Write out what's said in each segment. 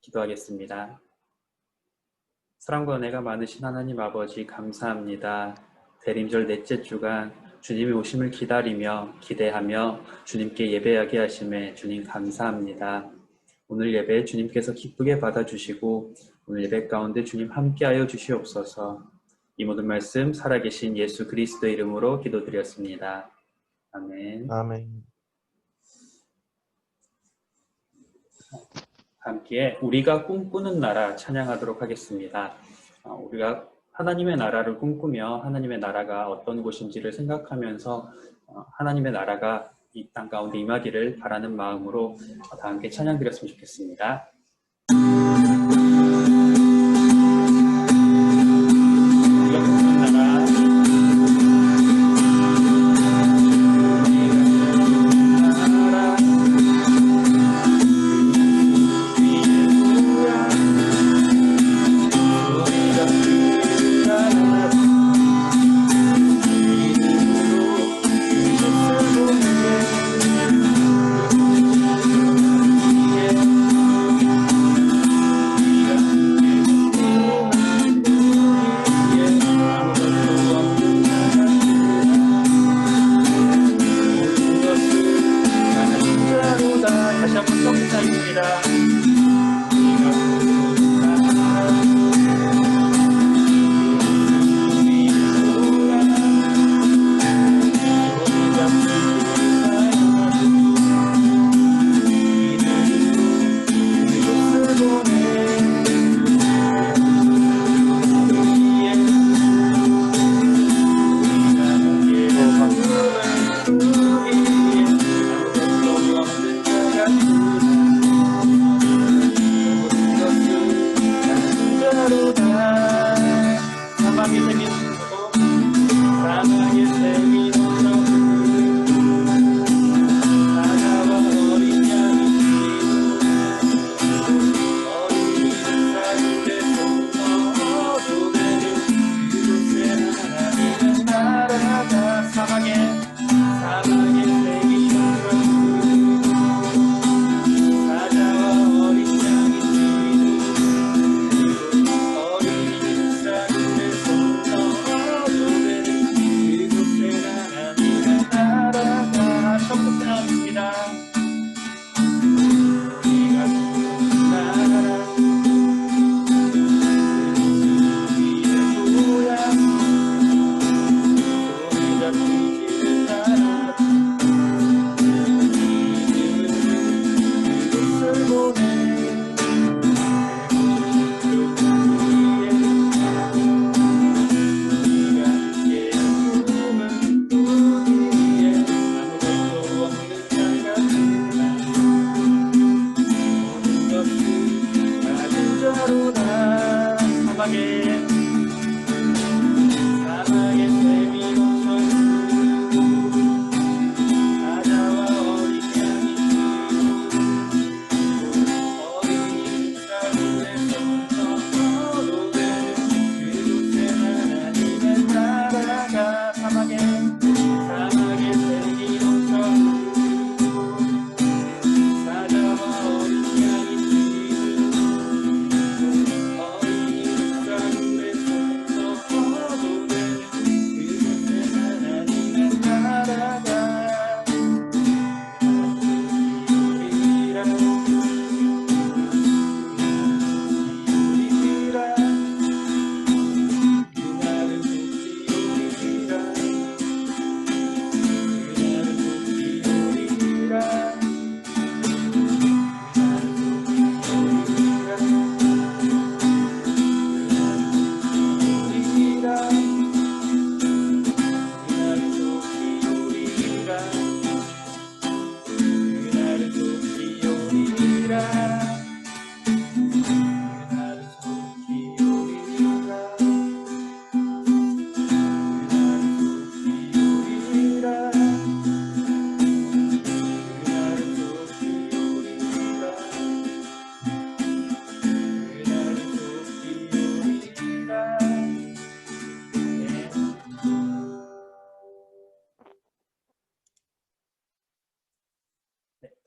기도하겠습니다. 사랑과 은혜가 많으신 하나님 아버지 감사합니다. 대림절 넷째 주간 주님의 오심을 기다리며 기대하며 주님께 예배하게 하심에 주님 감사합니다. 오늘 예배 주님께서 기쁘게 받아주시고 오늘 예배 가운데 주님 함께하여 주시옵소서. 이 모든 말씀 살아계신 예수 그리스도의 이름으로 기도드렸습니다. 아멘. 아멘. 함께 우리가 꿈꾸는 나라 찬양하도록 하겠습니다. 우리가 하나님의 나라를 꿈꾸며 하나님의 나라가 어떤 곳인지를 생각하면서 하나님의 나라가 이 땅 가운데 임하기를 바라는 마음으로 다 함께 찬양 드렸으면 좋겠습니다. 우리가 꿈꾸는 나라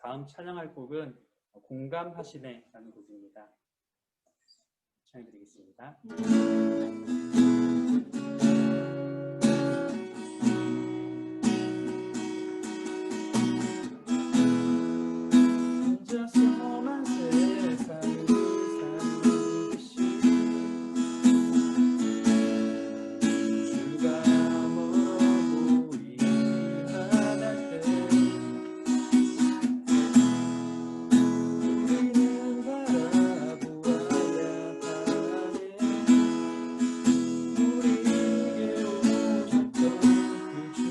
다음 찬양할 곡은 공감하시네 라는 곡입니다. 청해드리겠습니다. 혼자서만 세상을 사는 듯이 주가 멀어 보이기만 할 때 우리는 바라보아야 하네. 우리에게 오셨던 그 주님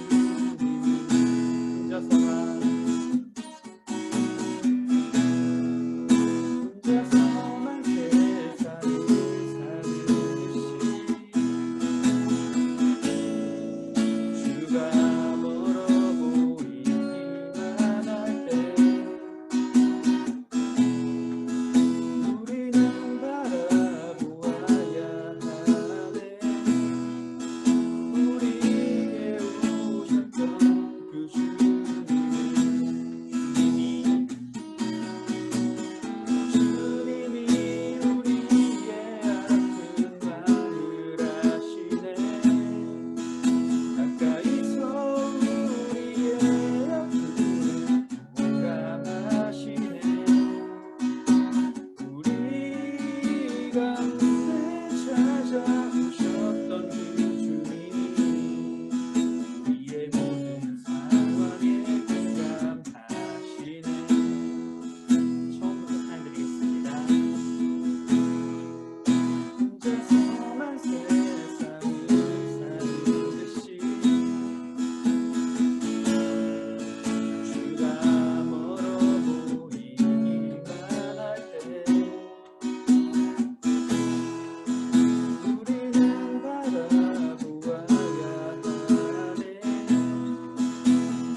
혼자서만 세상을 사는 듯이 주가 멀어 보이기만 할 때 우리는 바라보아야 하네. 우리에게 오셨던 그 주님이 우리의 아픈 마음을 아시네. 가까이서 우리의 아픔을 공감하시네. 우리 가운데 찾아오셨던 그 주님이 우리의 모든 상황에 공감하시네. 처음부터 찬양드리겠습니다. 혼자서만 세상을 사는 듯이 주가 멀어 보이기만 할 때 우리는 바라보아야 하네.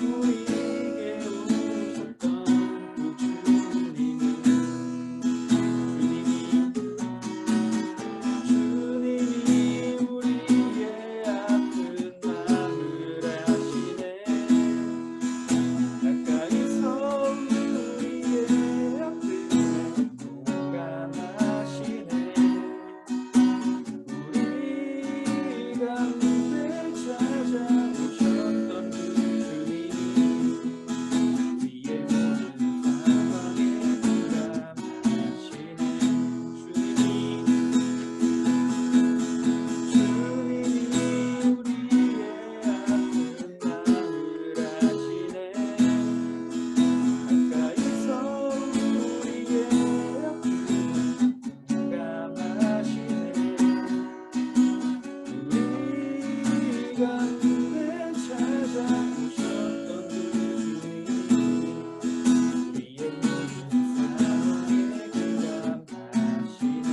우리에게 오셨던 그 주님이 우리의 아픈 마음을 아시네. 가까이서 우리의 아픔을 공감하시네. 우리 가운데 찾아오셨던 그 주님이 우리의 모든 상황에 공감하시네. 주님이 우리의 아픈 마음을 아시네. 가까이서 우리의 아픔을 공감하시네. 우리 가운데 찾아오셨던 그 주님이 우리의 모든 상황에 공감하시네.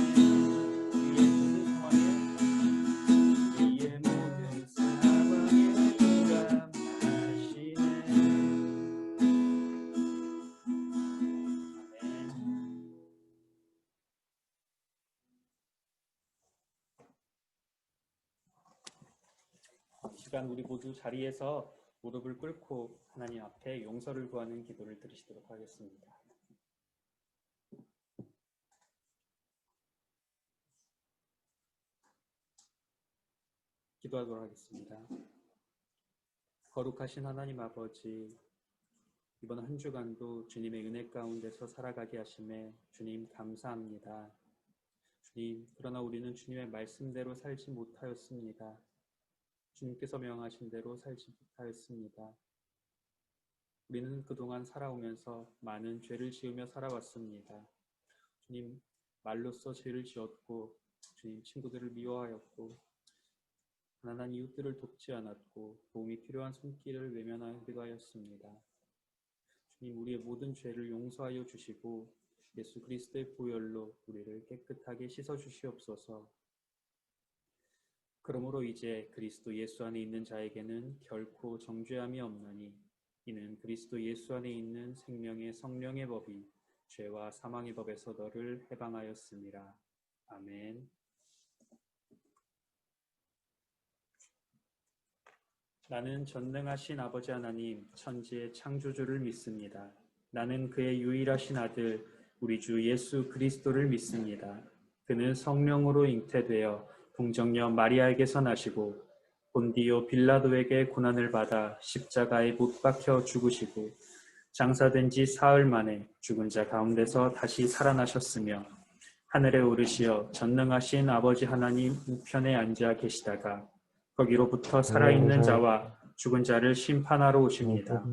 우리의 모든 상황에 공감하시네. 이 시간 우리 모두 자리에서 무릎을 꿇고 하나님 앞에 용서를 구하는 기도를 드리시도록 하겠습니다. 기도하도록 하겠습니다. 거룩하신 하나님 아버지, 이번 한 주간도 주님의 은혜 가운데서 살아가게 하심에 주님 감사합니다. 주님, 그러나 우리는 주님의 말씀대로 살지 못하였습니다. 주님께서 명하신 대로 살지 못하였습니다. 우리는 그동안 살아오면서 많은 죄를 지으며 살아왔습니다. 주님, 말로써 죄를 지었고 주님 친구들을 미워하였고 가난한 이웃들을 돕지 않았고 도움이 필요한 손길을 외면하기도 하였습니다. 주님, 우리의 모든 죄를 용서하여 주시고 예수 그리스도의 보혈로 우리를 깨끗하게 씻어 주시옵소서. 그러므로 이제 그리스도 예수 안에 있는 자에게는 결코 정죄함이 없나니 이는 그리스도 예수 안에 있는 생명의 성령의 법이 죄와 사망의 법에서 너를 해방하였습니다. 아멘. 나는 전능하신 아버지 하나님, 천지의 창조주를 믿습니다. 나는 그의 유일하신 아들, 우리 주 예수 그리스도를 믿습니다. 그는 성령으로 잉태되어 동정녀 마리아에게서 나시고 본디오 빌라도에게 고난을 받아 십자가에 못 박혀 죽으시고 장사된 지 사흘 만에 죽은 자 가운데서 다시 살아나셨으며 하늘에 오르시어 전능하신 아버지 하나님 우편에 앉아 계시다가 거기로부터 살아있는 자와 죽은 자를 심판하러 오십니다.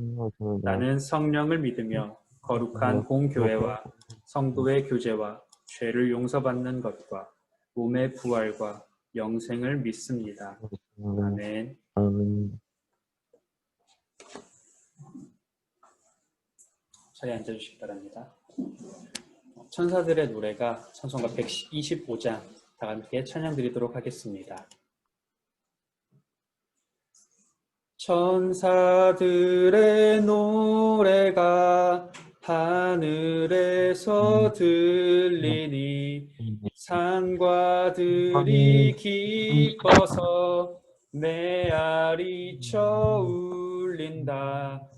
나는 성령을 믿으며 거룩한 공교회와 성도의 교제와 죄를 용서받는 것과 몸의 부활과 영생을 믿습니다. 아멘. 자리에 앉아주시기 바랍니다. 천사들의 노래가 찬송가 125장 다 함께 찬양 드리도록 하겠습니다. 천사들의 노래가 하늘에서 들리니 산과 들이 기뻐서 메아리쳐 울린다.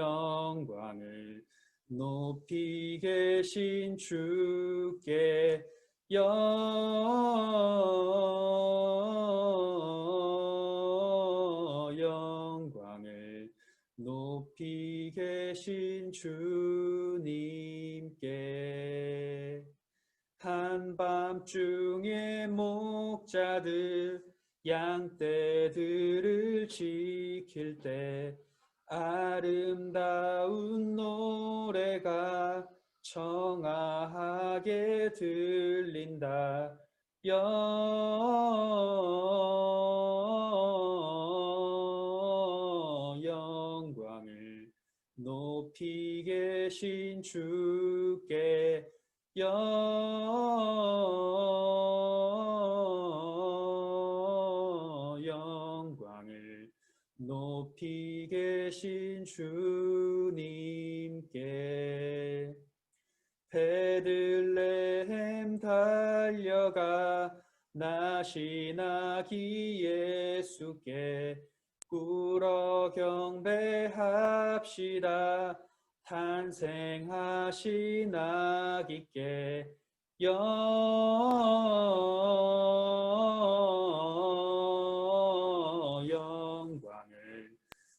영광을 높이 계신 주께 영광을 높이 계신 주님께 한밤중에 목자들 양떼들을 지킬 때 아름다운 노래가 청아하게 들린다. 영광을 높이 계신 주께 영광을 높이 계신 주님께 베들레헴 달려가 나신 아기 예수께 꿇어 경배합시다. 탄생하신 아기께 영광을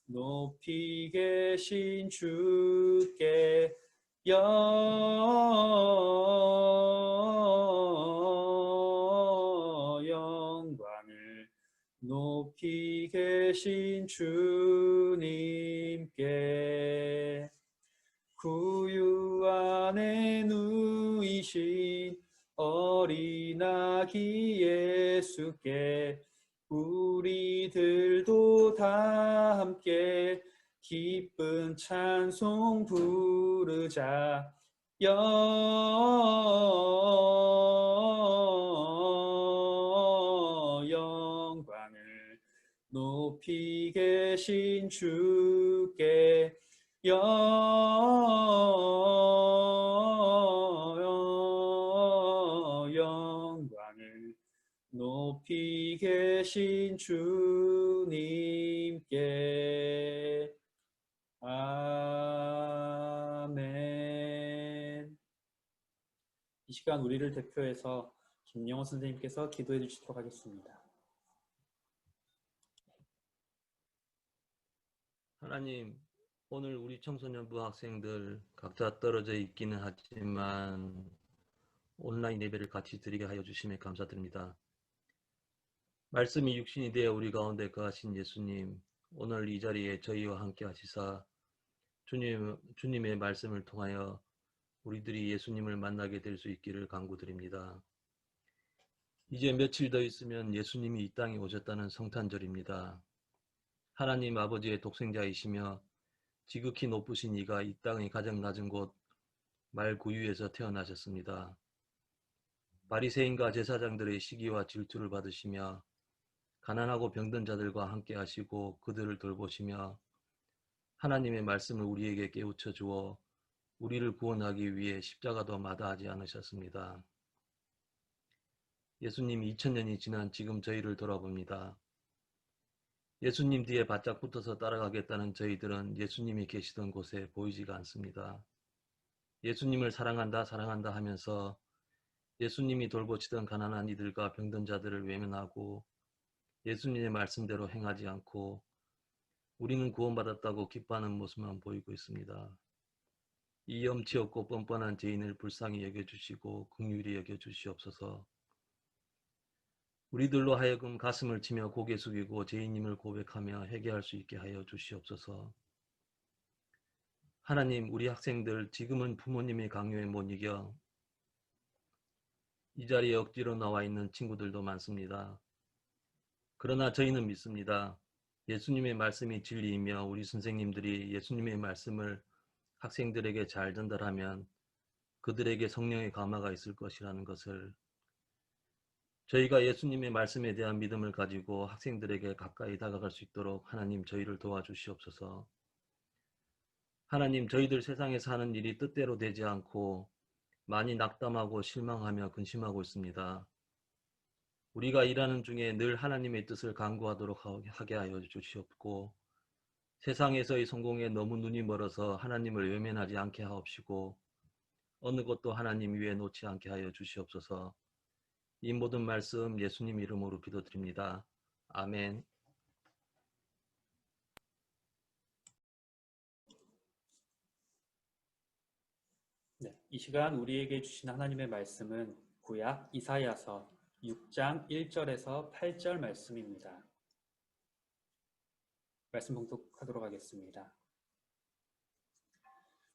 높이 계신 주께 영광을 높이 계신 주님께 구유 안에 누이신 어린 아기 예수께 우리들도 다 함께 기쁜 찬송 부르자. 영광을 높이 계신 주께 영광을 높이 계신 주님께 아멘. 이 시간 우리를 대표해서 김영호 선생님께서 기도해 주시도록 하겠습니다. 하나님, 오늘 우리 청소년부 학생들 각자 떨어져 있기는 하지만 온라인 예배를 같이 드리게 하여 주심에 감사드립니다. 말씀이 육신이 되어 우리 가운데 거하신 예수님, 오늘 이 자리에 저희와 함께 하시사 주님의 말씀을 통하여 우리들이 예수님을 만나게 될 수 있기를 간구드립니다. 이제 며칠 더 있으면 예수님이 이 땅에 오셨다는 성탄절입니다. 하나님 아버지의 독생자이시며 지극히 높으신 이가 이 땅의 가장 낮은 곳 말구유에서 태어나셨습니다. 바리새인과 제사장들의 시기와 질투를 받으시며 가난하고 병든 자들과 함께 하시고 그들을 돌보시며 하나님의 말씀을 우리에게 깨우쳐 주어 우리를 구원하기 위해 십자가도 마다하지 않으셨습니다. 예수님이 2000년이 지난 지금 저희를 돌아봅니다. 예수님 뒤에 바짝 붙어서 따라가겠다는 저희들은 예수님이 계시던 곳에 보이지가 않습니다. 예수님을 사랑한다, 사랑한다 하면서 예수님이 돌보시던 가난한 이들과 병든 자들을 외면하고 예수님의 말씀대로 행하지 않고 우리는 구원받았다고 기뻐하는 모습만 보이고 있습니다. 이 염치 없고 뻔뻔한 죄인을 불쌍히 여겨주시고 긍휼히 여겨주시옵소서. 우리들로 하여금 가슴을 치며 고개 숙이고 죄인임을 고백하며 회개할 수 있게 하여 주시옵소서. 하나님, 우리 학생들 지금은 부모님의 강요에 못 이겨 이 자리에 억지로 나와 있는 친구들도 많습니다. 그러나 저희는 믿습니다. 예수님의 말씀이 진리이며 우리 선생님들이 예수님의 말씀을 학생들에게 잘 전달하면 그들에게 성령의 감화가 있을 것이라는 것을, 저희가 예수님의 말씀에 대한 믿음을 가지고 학생들에게 가까이 다가갈 수 있도록 하나님 저희를 도와주시옵소서. 하나님, 저희들 세상에서 하는 일이 뜻대로 되지 않고 많이 낙담하고 실망하며 근심하고 있습니다. 우리가 일하는 중에 늘 하나님의 뜻을 간구하도록 하게 하여 주시옵고 세상에서의 성공에 너무 눈이 멀어서 하나님을 외면하지 않게 하옵시고 어느 것도 하나님 위에 놓지 않게 하여 주시옵소서. 이 모든 말씀 예수님 이름으로 기도드립니다. 아멘. 네, 이 시간 우리에게 주신 하나님의 말씀은 구약 이사야서 6장 1절에서 8절 말씀입니다. 말씀 봉독하도록 하겠습니다.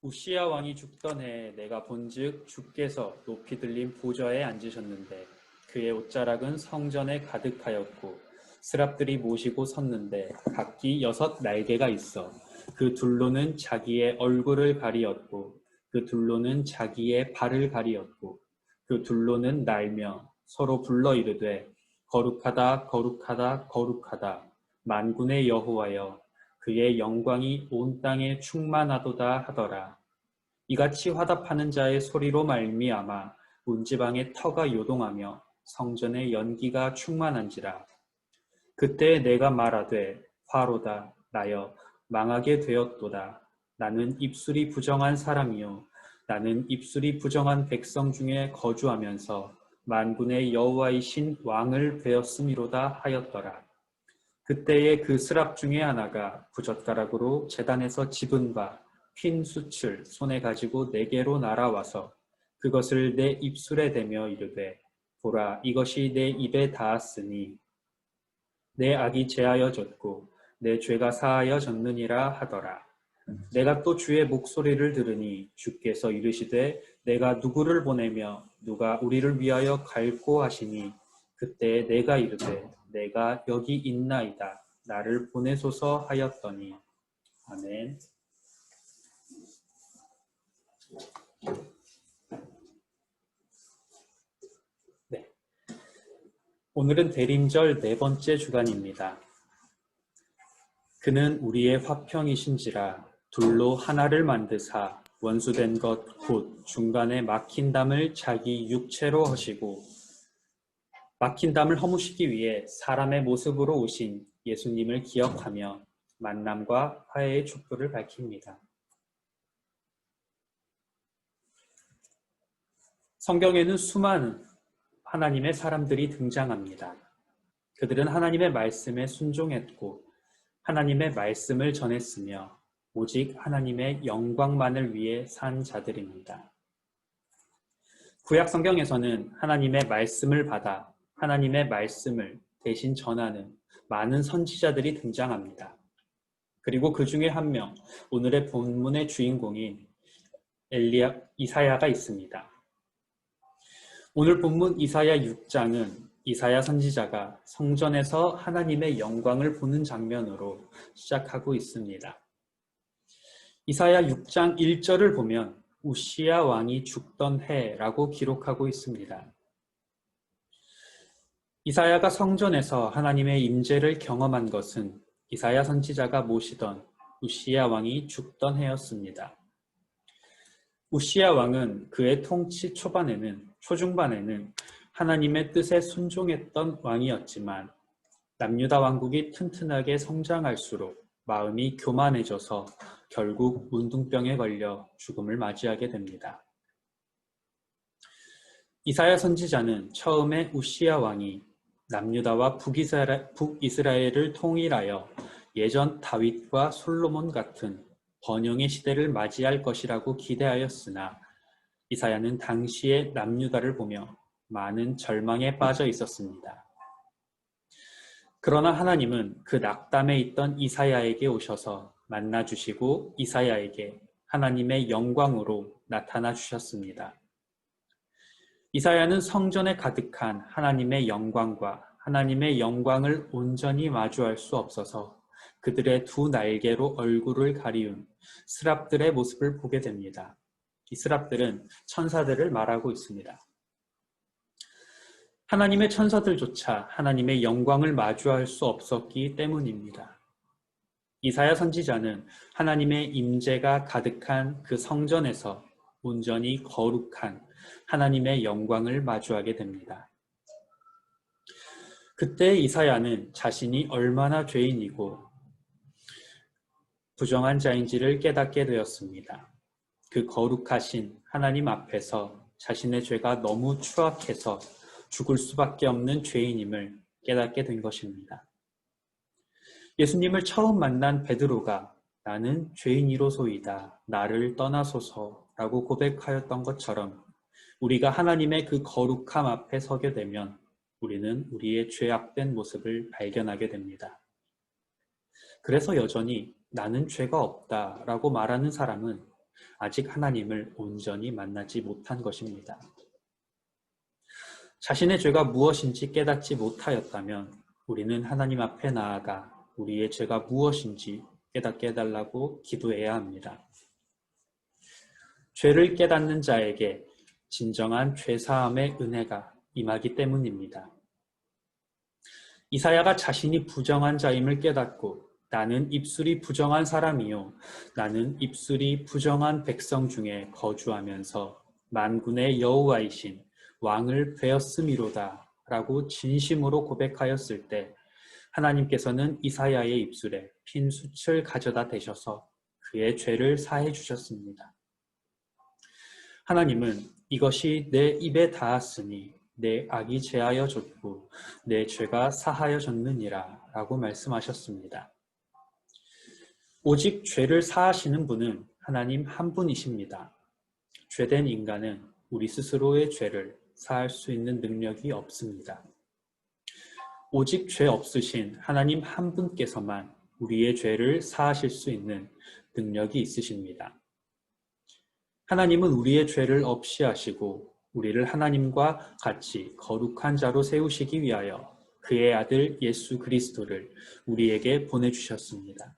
우시야 왕이 죽던 해에 내가 본즉 주께서 높이 들린 보좌에 앉으셨는데 그의 옷자락은 성전에 가득하였고 스랍들이 모시고 섰는데 각기 6 날개가 있어 그 둘로는 자기의 얼굴을 가리었고 그 둘로는 자기의 발을 가리었고 그 둘로는 날며 서로 불러 이르되 거룩하다 거룩하다 거룩하다 만군의 여호와여 그의 영광이 온 땅에 충만하도다 하더라. 이같이 화답하는 자의 소리로 말미암아 문지방의 터가 요동하며 성전의 연기가 충만한지라. 그때 내가 말하되 화로다 나여 망하게 되었도다. 나는 입술이 부정한 사람이요 나는 입술이 부정한 백성 중에 거주하면서 만군의 여호와이신 왕을 배웠음이로다 하였더라. 그때에 그 스랍 중에 하나가 부젓가락으로 제단에서 집은 바 핀 숯을 손에 가지고 내게로 날아와서 그것을 내 입술에 대며 이르되 보라 이것이 내 입에 닿았으니 내 악이 제하여졌고 내 죄가 사하여졌느니라 하더라. 내가 또 주의 목소리를 들으니 주께서 이르시되 내가 누구를 보내며 누가 우리를 위하여 갈고 하시니 그때 내가 이르되 내가 여기 있나이다 나를 보내소서 하였더니. 아멘. 네. 오늘은 대림절 4번째 주간입니다. 그는 우리의 화평이신지라 둘로 하나를 만드사 원수된 것 곧 중간에 막힌 담을 자기 육체로 하시고 막힌 담을 허무시기 위해 사람의 모습으로 오신 예수님을 기억하며 만남과 화해의 촛불을 밝힙니다. 성경에는 수많은 하나님의 사람들이 등장합니다. 그들은 하나님의 말씀에 순종했고 하나님의 말씀을 전했으며 오직 하나님의 영광만을 위해 산 자들입니다. 구약 성경에서는 하나님의 말씀을 받아 하나님의 말씀을 대신 전하는 많은 선지자들이 등장합니다. 그리고 그 중에 한 명, 오늘의 본문의 주인공인 이사야가 있습니다. 오늘 본문 이사야 6장은 이사야 선지자가 성전에서 하나님의 영광을 보는 장면으로 시작하고 있습니다. 이사야 6장 1절을 보면 우시야 왕이 죽던 해라고 기록하고 있습니다. 이사야가 성전에서 하나님의 임재를 경험한 것은 이사야 선지자가 모시던 우시야 왕이 죽던 해였습니다. 우시야 왕은 그의 통치 초중반에는 하나님의 뜻에 순종했던 왕이었지만 남유다 왕국이 튼튼하게 성장할수록 마음이 교만해져서 결국 문둥병에 걸려 죽음을 맞이하게 됩니다. 이사야 선지자는 처음에 우시야 왕이 남유다와 북이스라엘을 통일하여 예전 다윗과 솔로몬 같은 번영의 시대를 맞이할 것이라고 기대하였으나 이사야는 당시의 남유다를 보며 많은 절망에 빠져 있었습니다. 그러나 하나님은 그 낙담에 있던 이사야에게 오셔서 만나주시고 이사야에게 하나님의 영광으로 나타나 주셨습니다. 이사야는 성전에 가득한 하나님의 영광과 하나님의 영광을 온전히 마주할 수 없어서 그들의 두 날개로 얼굴을 가리운 스랍들의 모습을 보게 됩니다. 이 스랍들은 천사들을 말하고 있습니다. 하나님의 천사들조차 하나님의 영광을 마주할 수 없었기 때문입니다. 이사야 선지자는 하나님의 임재가 가득한 그 성전에서 온전히 거룩한 하나님의 영광을 마주하게 됩니다. 그때 이사야는 자신이 얼마나 죄인이고 부정한 자인지를 깨닫게 되었습니다. 그 거룩하신 하나님 앞에서 자신의 죄가 너무 추악해서 죽을 수밖에 없는 죄인임을 깨닫게 된 것입니다. 예수님을 처음 만난 베드로가 나는 죄인이로소이다. 나를 떠나소서라고 고백하였던 것처럼 우리가 하나님의 그 거룩함 앞에 서게 되면 우리는 우리의 죄악된 모습을 발견하게 됩니다. 그래서 여전히 나는 죄가 없다라고 말하는 사람은 아직 하나님을 온전히 만나지 못한 것입니다. 자신의 죄가 무엇인지 깨닫지 못하였다면 우리는 하나님 앞에 나아가 우리의 죄가 무엇인지 깨닫게 해달라고 기도해야 합니다. 죄를 깨닫는 자에게 진정한 죄사함의 은혜가 임하기 때문입니다. 이사야가 자신이 부정한 자임을 깨닫고 나는 입술이 부정한 사람이요 나는 입술이 부정한 백성 중에 거주하면서 만군의 여호와이신 왕을 베었음이로다 라고 진심으로 고백하였을 때 하나님께서는 이사야의 입술에 핀 숯을 가져다 대셔서 그의 죄를 사해 주셨습니다. 하나님은 이것이 내 입에 닿았으니 내 악이 제하여 졌고 내 죄가 사하여 졌느니라 라고 말씀하셨습니다. 오직 죄를 사하시는 분은 하나님 한 분이십니다. 죄된 인간은 우리 스스로의 죄를 사할 수 있는 능력이 없습니다. 오직 죄 없으신 하나님 한 분께서만 우리의 죄를 사하실 수 있는 능력이 있으십니다. 하나님은 우리의 죄를 없이 하시고 우리를 하나님과 같이 거룩한 자로 세우시기 위하여 그의 아들 예수 그리스도를 우리에게 보내주셨습니다.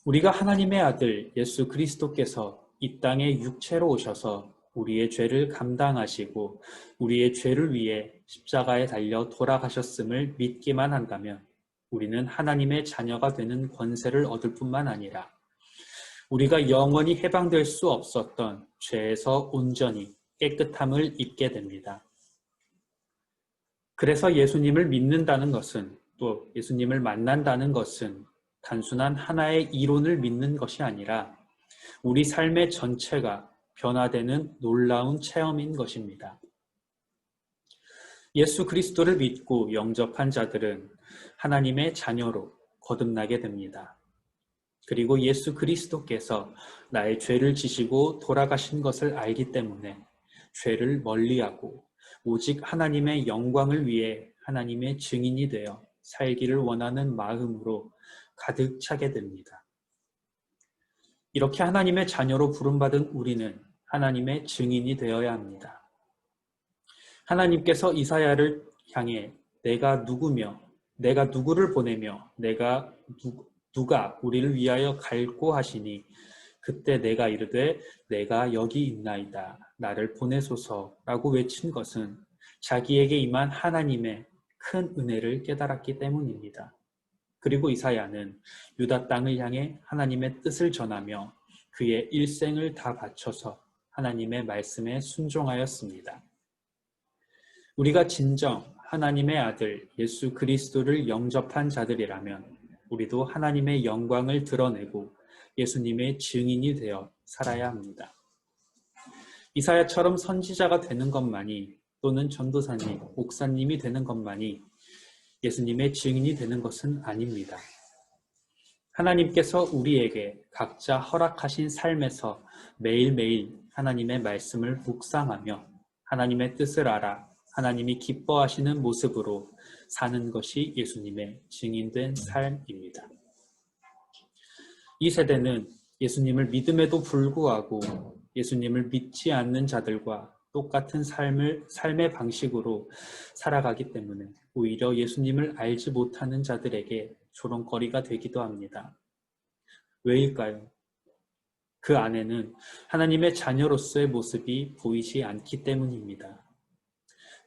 우리가 하나님의 아들 예수 그리스도께서 이 땅에 육체로 오셔서 우리의 죄를 감당하시고 우리의 죄를 위해 십자가에 달려 돌아가셨음을 믿기만 한다면 우리는 하나님의 자녀가 되는 권세를 얻을 뿐만 아니라 우리가 영원히 해방될 수 없었던 죄에서 온전히 깨끗함을 입게 됩니다. 그래서 예수님을 믿는다는 것은 또 예수님을 만난다는 것은 단순한 하나의 이론을 믿는 것이 아니라 우리 삶의 전체가 변화되는 놀라운 체험인 것입니다. 예수 그리스도를 믿고 영접한 자들은 하나님의 자녀로 거듭나게 됩니다. 그리고 예수 그리스도께서 나의 죄를 지시고 돌아가신 것을 알기 때문에 죄를 멀리하고 오직 하나님의 영광을 위해 하나님의 증인이 되어 살기를 원하는 마음으로 가득 차게 됩니다. 이렇게 하나님의 자녀로 부름받은 우리는 하나님의 증인이 되어야 합니다. 하나님께서 이사야를 향해 내가 누구며 내가 누구를 보내며 누가 우리를 위하여 갈고 하시니 그때 내가 이르되 내가 여기 있나이다 나를 보내소서라고 외친 것은 자기에게 임한 하나님의 큰 은혜를 깨달았기 때문입니다. 그리고 이사야는 유다 땅을 향해 하나님의 뜻을 전하며 그의 일생을 다 바쳐서 하나님의 말씀에 순종하였습니다. 우리가 진정 하나님의 아들 예수 그리스도를 영접한 자들이라면 우리도 하나님의 영광을 드러내고 예수님의 증인이 되어 살아야 합니다. 이사야처럼 선지자가 되는 것만이 또는 전도사님, 목사님이 되는 것만이 예수님의 증인이 되는 것은 아닙니다. 하나님께서 우리에게 각자 허락하신 삶에서 매일매일 하나님의 말씀을 묵상하며 하나님의 뜻을 알아 하나님이 기뻐하시는 모습으로 사는 것이 예수님의 증인된 삶입니다. 이 세대는 예수님을 믿음에도 불구하고 예수님을 믿지 않는 자들과 똑같은 삶의 방식으로 살아가기 때문에 오히려 예수님을 알지 못하는 자들에게 조롱거리가 되기도 합니다. 왜일까요? 그 안에는 하나님의 자녀로서의 모습이 보이지 않기 때문입니다.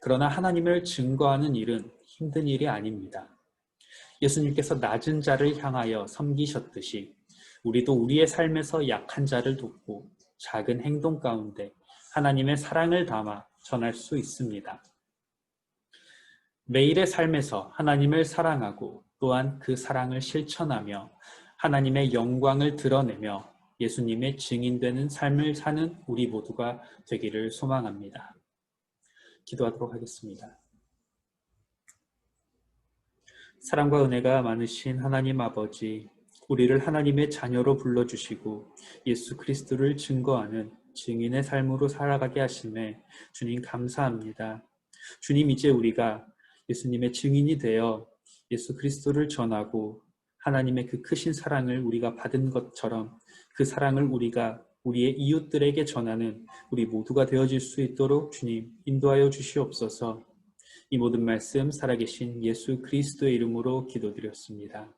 그러나 하나님을 증거하는 일은 힘든 일이 아닙니다. 예수님께서 낮은 자를 향하여 섬기셨듯이 우리도 우리의 삶에서 약한 자를 돕고 작은 행동 가운데 하나님의 사랑을 담아 전할 수 있습니다. 매일의 삶에서 하나님을 사랑하고 또한 그 사랑을 실천하며 하나님의 영광을 드러내며 예수님의 증인되는 삶을 사는 우리 모두가 되기를 소망합니다. 기도하도록 하겠습니다. 사랑과 은혜가 많으신 하나님 아버지, 우리를 하나님의 자녀로 불러주시고 예수 그리스도를 증거하는 증인의 삶으로 살아가게 하심에 주님 감사합니다. 주님, 이제 우리가 예수님의 증인이 되어 예수 그리스도를 전하고 하나님의 그 크신 사랑을 우리가 받은 것처럼 그 사랑을 우리가 우리의 이웃들에게 전하는 우리 모두가 되어질 수 있도록 주님 인도하여 주시옵소서. 이 모든 말씀 살아계신 예수 그리스도의 이름으로 기도드렸습니다.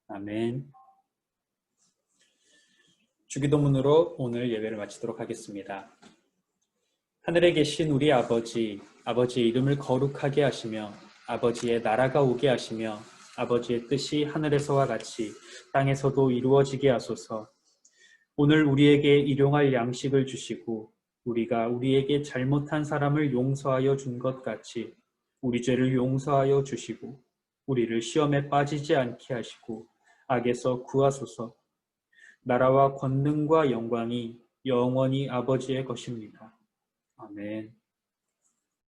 아멘. 주기도문으로 오늘 예배를 마치도록 하겠습니다. 하늘에 계신 우리 아버지, 아버지의 이름을 거룩하게 하시며 아버지의 나라가 오게 하시며 아버지의 뜻이 하늘에서와 같이 땅에서도 이루어지게 하소서. 오늘 우리에게 일용할 양식을 주시고 우리가 우리에게 잘못한 사람을 용서하여 준 것 같이 우리 죄를 용서하여 주시고 우리를 시험에 빠지지 않게 하시고 악에서 구하소서. 나라와 권능과 영광이 영원히 아버지의 것입니다. 아멘.